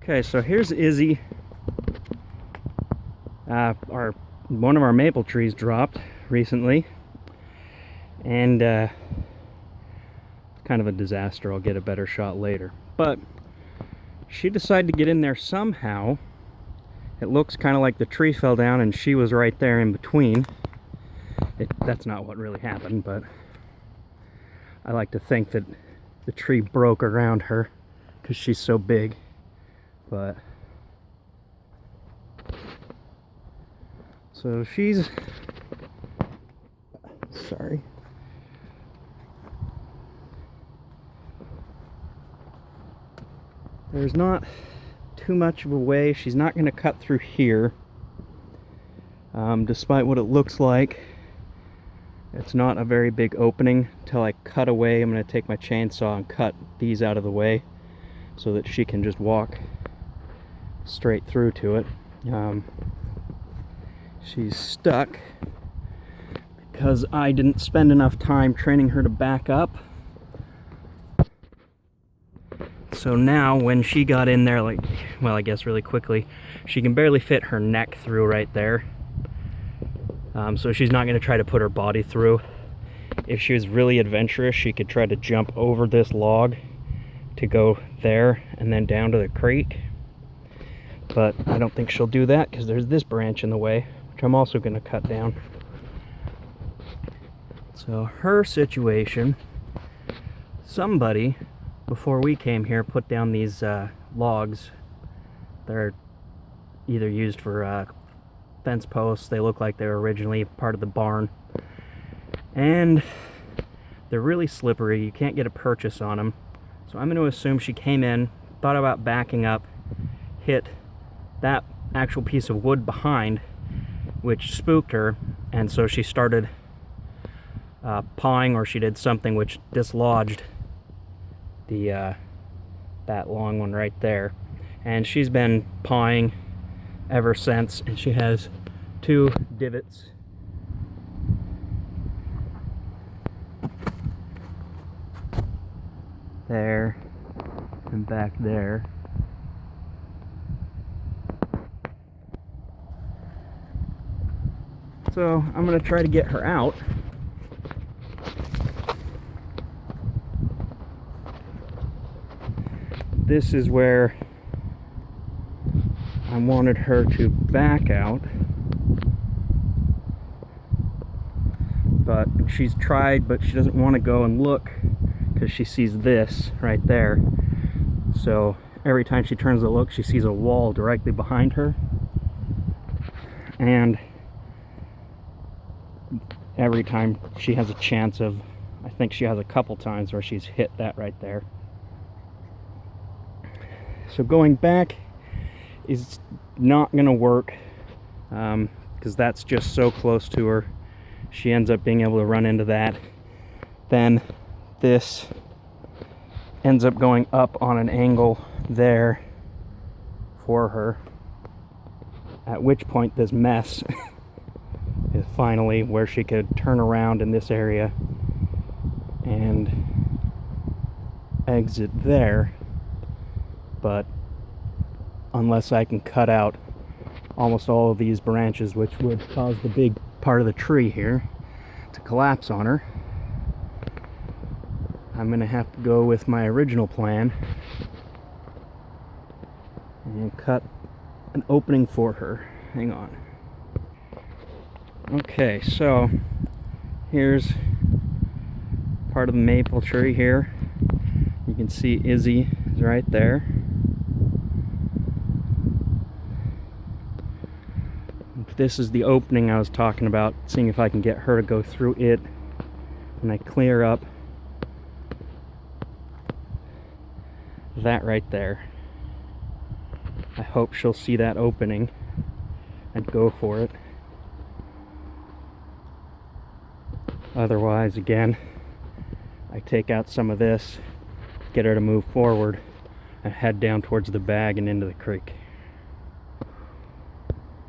Okay, so here's Izzy. One of our maple trees dropped recently, and kind of a disaster. I'll get a better shot later. But she decided to get in there somehow. It looks kind of like the tree fell down and she was right there in between. That's not what really happened, but I like to think that the tree broke around her because she's so big. But so she's sorry. There's not too much of a way. She's not going to cut through here, despite what it looks like. It's not a very big opening. Until I cut away, I'm going to take my chainsaw and cut these out of the way so that she can just walk straight through to it. She's stuck because I didn't spend enough time training her to back up. So now when she got in there, I guess really quickly, she can barely fit her neck through right there. So she's not going to try to put her body through. If she was really adventurous, she could try to jump over this log to go there and then down to the creek. But I don't think she'll do that because there's this branch in the way, which I'm also going to cut down. So her situation, somebody before we came here put down these logs. They're either used for fence posts. They look like they were originally part of the barn, and they're really slippery. You can't get a purchase on them. So I'm going to assume she came in, thought about backing up, hit that actual piece of wood behind, which spooked her, and so she started pawing, or she did something which dislodged the that long one right there. And she's been pawing ever since, and she has 2 divots there and back there. So I'm going to try to get her out. This is where I wanted her to back out, but she's tried, but she doesn't want to go and look because she sees this right there. So every time she turns to look, she sees a wall directly behind her, and every time she has a chance of, I think she has a couple times where she's hit that right there. So going back is not going to work because that's just so close to her. She ends up being able to run into that. Then this ends up going up on an angle there for her, at which point this mess is finally where she could turn around in this area and exit there. But unless I can cut out almost all of these branches, which would cause the big part of the tree here to collapse on her, I'm gonna have to go with my original plan and cut an opening for her. Hang on. Okay, so here's part of the maple tree here. You can see Izzy is right there. This is the opening I was talking about, seeing if I can get her to go through it. And I clear up that right there. I hope she'll see that opening and go for it. Otherwise, again, I take out some of this, get her to move forward, and head down towards the bag and into the creek.